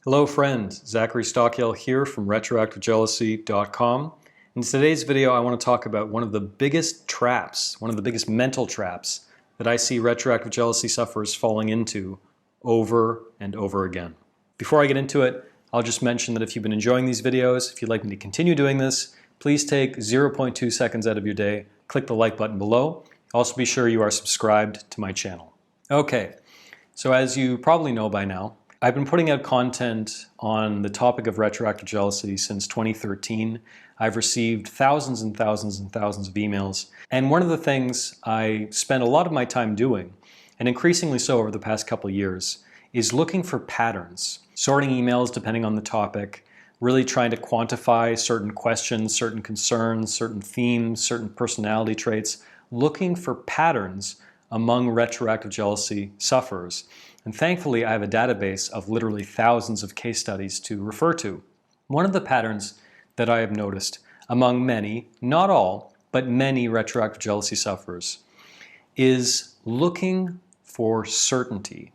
Hello friends, Zachary Stockill here from retroactivejealousy.com. In today's video I want to talk about one of the biggest traps, one of the biggest mental traps that I see retroactive jealousy sufferers falling into over and over again. Before I get into it, I'll just mention that if you've been enjoying these videos, if you'd like me to continue doing this, please take 0.2 seconds out of your day, click the like button below. Also be sure you are subscribed to my channel. Okay, so as you probably know by now, I've been putting out content on the topic of retroactive jealousy since 2013. I've received thousands and thousands and thousands of emails. And one of the things I spend a lot of my time doing, and increasingly so over the past couple of years, is looking for patterns, sorting emails depending on the topic, really trying to quantify certain questions, certain concerns, certain themes, certain personality traits, looking for patterns among retroactive jealousy sufferers. And thankfully, I have a database of literally thousands of case studies to refer to. One of the patterns that I have noticed among many, not all, but many retroactive jealousy sufferers is looking for certainty.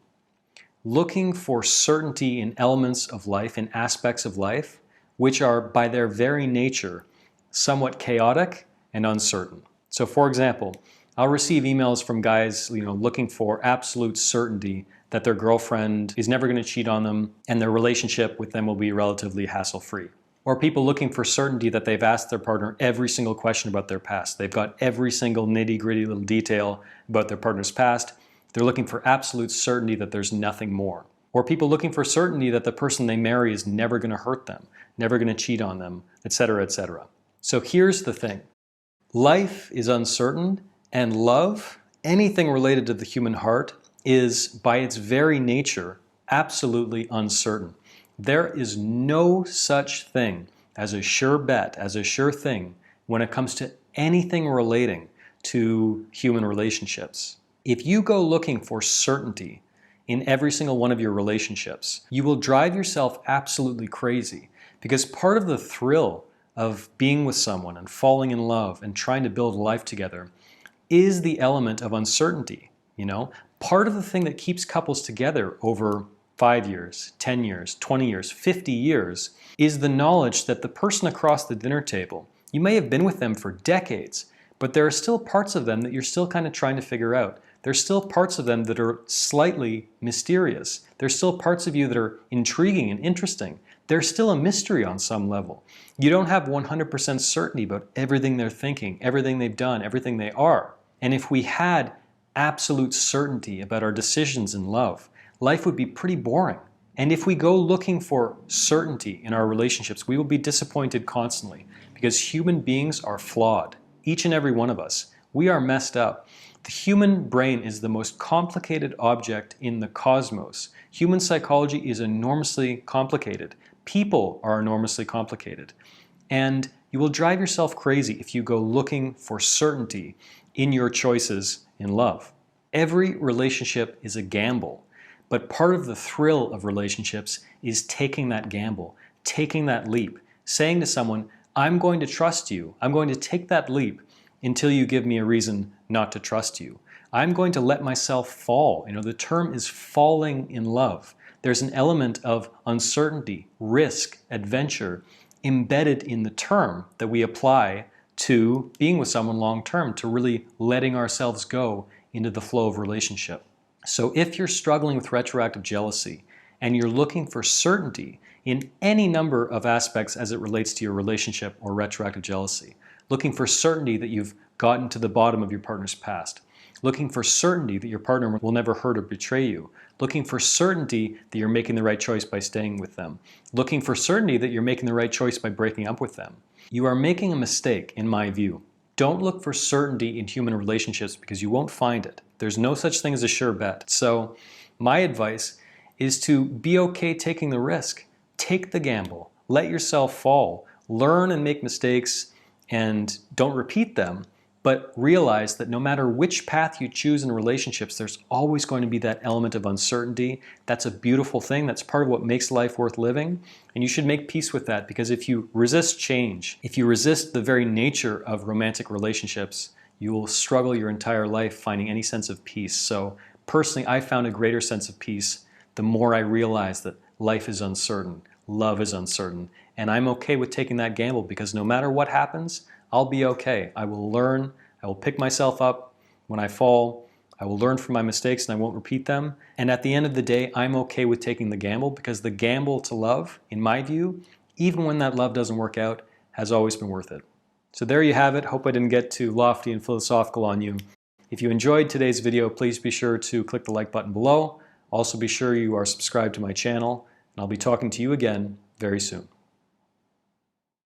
Looking for certainty in elements of life, in aspects of life, which are by their very nature somewhat chaotic and uncertain. So for example, I'll receive emails from guys looking for absolute certainty that their girlfriend is never going to cheat on them and their relationship with them will be relatively hassle-free. Or people looking for certainty that they've asked their partner every single question about their past. They've got every single nitty-gritty little detail about their partner's past. They're looking for absolute certainty that there's nothing more. Or people looking for certainty that the person they marry is never going to hurt them, never going to cheat on them, etc., etc. So here's the thing. Life is uncertain, and love, anything related to the human heart, is by its very nature absolutely uncertain. There is no such thing as a sure bet, as a sure thing when it comes to anything relating to human relationships. If you go looking for certainty in every single one of your relationships, you will drive yourself absolutely crazy, because part of the thrill of being with someone and falling in love and trying to build a life together is the element of uncertainty. Part of the thing that keeps couples together over 5 years, 10 years, 20 years, 50 years is the knowledge that the person across the dinner table, you may have been with them for decades, but there are still parts of them that you're still kind of trying to figure out. There's still parts of them that are slightly mysterious. There's still parts of you that are intriguing and interesting. There's still a mystery on some level. You don't have 100% certainty about everything they're thinking, everything they've done, everything they are. And if we had absolute certainty about our decisions in love, life would be pretty boring. And if we go looking for certainty in our relationships, we will be disappointed constantly, because human beings are flawed. Each and every one of us. We are messed up. The human brain is the most complicated object in the cosmos. Human psychology is enormously complicated. People are enormously complicated. And you will drive yourself crazy if you go looking for certainty in your choices in love. Every relationship is a gamble, but part of the thrill of relationships is taking that gamble, taking that leap, saying to someone, I'm going to trust you. I'm going to take that leap until you give me a reason not to trust you. I'm going to let myself fall. The term is falling in love. There's an element of uncertainty, risk, adventure embedded in the term that we apply to being with someone long term, to really letting ourselves go into the flow of relationship. So if you're struggling with retroactive jealousy and you're looking for certainty in any number of aspects as it relates to your relationship or retroactive jealousy, looking for certainty that you've gotten to the bottom of your partner's past, looking for certainty that your partner will never hurt or betray you, looking for certainty that you're making the right choice by staying with them, looking for certainty that you're making the right choice by breaking up with them, you are making a mistake, in my view. Don't look for certainty in human relationships, because you won't find it. There's no such thing as a sure bet. So my advice is to be okay taking the risk. Take the gamble. Let yourself fall. Learn and make mistakes and don't repeat them, but realize that no matter which path you choose in relationships, there's always going to be that element of uncertainty. That's a beautiful thing. That's part of what makes life worth living. And you should make peace with that, because if you resist change, if you resist the very nature of romantic relationships, you will struggle your entire life finding any sense of peace. So personally, I found a greater sense of peace the more I realized that life is uncertain, love is uncertain, and I'm okay with taking that gamble because no matter what happens, I'll be okay. I will learn, I will pick myself up when I fall, I will learn from my mistakes and I won't repeat them. And at the end of the day, I'm okay with taking the gamble because the gamble to love, in my view, even when that love doesn't work out, has always been worth it. So there you have it. Hope I didn't get too lofty and philosophical on you. If you enjoyed today's video, please be sure to click the like button below. Also be sure you are subscribed to my channel, and I'll be talking to you again very soon.